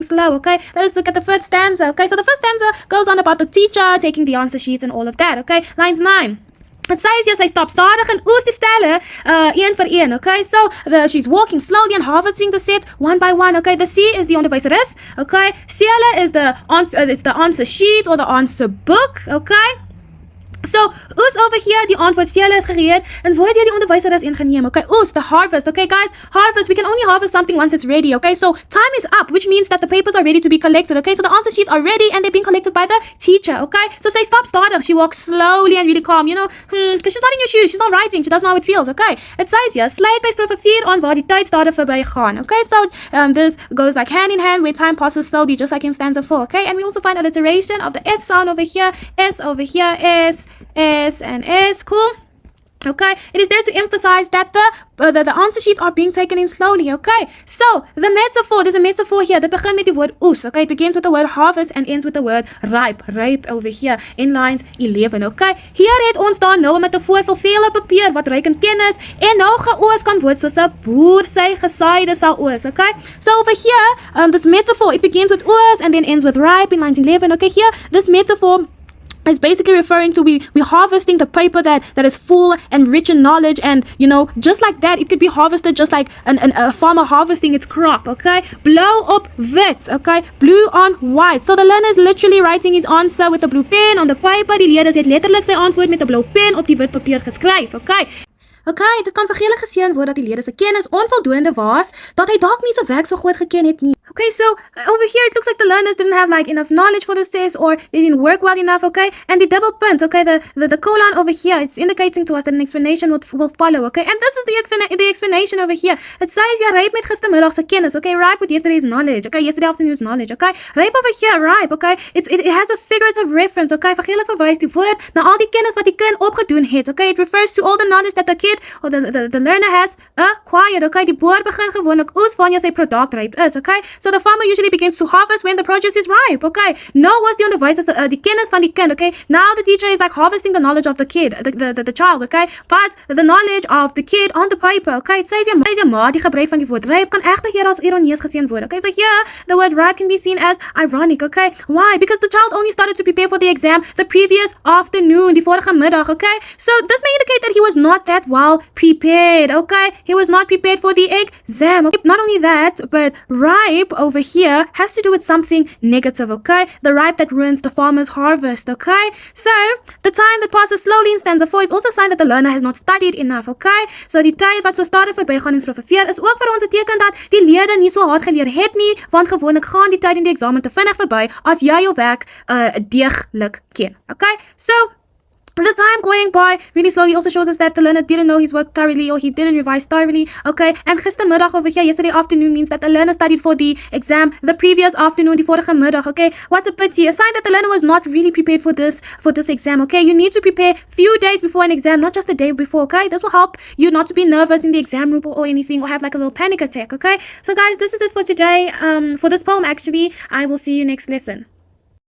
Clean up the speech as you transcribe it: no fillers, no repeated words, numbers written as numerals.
slow, okay? Let us look at the first stanza, okay? So the first stanza goes on about the teacher taking the answer sheets and all of that, okay? Lines 9. Het sê jy sy stop stadig en oes die stelle een vir een, okay? So she's walking slowly and harvesting the sets one by one, okay? The C is die onderwyseres, okay? Stelle is the answer sheet or the answer book, okay? So, oes over here, die antwoordstele is gereed en word hier die onderwyseres ingeneem, okay? Oes, the harvest, okay guys? Harvest, we can only harvest something once it's ready, okay? So, time is up, which means that the papers are ready to be collected, okay? So, the answer sheets are ready and they're being collected by the teacher, okay? So, say stop, start off. She walks slowly and really calm, you know? Because she's not in your shoes, she's not writing, she doesn't know how it feels, okay? It says here, sluit by strofe 4 aan waar die tyd stadig verby gaan, okay? So, this goes like hand in hand where time passes slowly, just like in stanza 4, okay? And we also find alliteration of the S sound over here, S over here, S and S, cool? Okay, it is there to emphasize that the answer sheets are being taken in slowly, okay? So, the metaphor, there's a metaphor here that begins with the word oes, okay? It begins with the word harvest and ends with the word ripe over here in lines 11, okay? Hier het ons dan nou 'n metafoor vir vele papier wat ryk in kennis en nou geoes kan word soos 'n boer sy gesaide sal oes, okay? So, over here, this metaphor, it begins with oes and then ends with ripe in lines 11, okay? Here, this metaphor is basically referring to we harvesting the paper that is full and rich in knowledge, and you know, just like that, it could be harvested just like a farmer harvesting its crop, okay? Blauw op wit, okay? Blue on white. So the learner is literally writing his answer with a blue pen on the paper. Die leerders het letterlik sy antwoord met 'n blou pen op die wit papier geskryf, okay? Okay, dit kan vergele gesien word dat die leerders se kennis onvoldoende was, dat hy dalk nie sy werk so goed geken het nie. Okay, so over here it looks like the learners didn't have like enough knowledge for this test, or they didn't work well enough, okay? And the double punt, okay, the colon over here, it's indicating to us that an explanation will follow, okay? And this is the explanation over here. It says ja, ryp met gistermiddag se kennis, okay? Ripe with yesterday's knowledge, okay? Yesterday afternoon's knowledge, okay? Ryp over here, ripe, okay? It has a figurative reference, okay? Vergelik verwys die woord na al die kennis wat die kind opgedoen het, okay? It refers to all the knowledge that the kid or the learner has acquired, okay? Die boer begin gewoonlik oes wanneer sy produk ryp is, okay? So the farmer usually begins to harvest when the produce is ripe, okay? No was die onderwys die kennis van die kind, okay? Now the teacher is like harvesting the knowledge of the kid, the child, okay? But the knowledge of the kid on the paper, okay? It says jy maar die gebruik van die woord ryp kan egter hier as ironieus gesien word, okay? So here, the word ripe can be seen as ironic, okay? Why? Because the child only started to prepare for the exam the previous afternoon, die vorige middag, okay? So this may indicate that he was not that well prepared, okay? He was not prepared for the exam, okay? Not only that, but ripe over here has to do with something negative, okay? The ripe that ruins the farmer's harvest, okay? So, the time that passes slowly in stanza 4 is also a sign that the learner has not studied enough, okay? So, die tyd wat so stadig verbygaan in strofe 4 is ook vir ons 'n teken dat die leerder nie so hard geleer het nie, want gewoonlik gaan die tyd in die eksamen te vinnig verby as jy jou werk deeglik ken, okay? So, the time going by really slowly also shows us that the learner didn't know his work thoroughly, or he didn't revise thoroughly, okay? And gistermiddag over here, yesterday afternoon, means that the learner studied for the exam the previous afternoon, die vorige middag, okay? What a pity. A sign that the learner was not really prepared for this exam, okay? You need to prepare few days before an exam, not just the day before, okay? This will help you not to be nervous in the exam room or anything, or have like a little panic attack, okay? So guys, this is it for today. For this poem, actually, I will see you next lesson.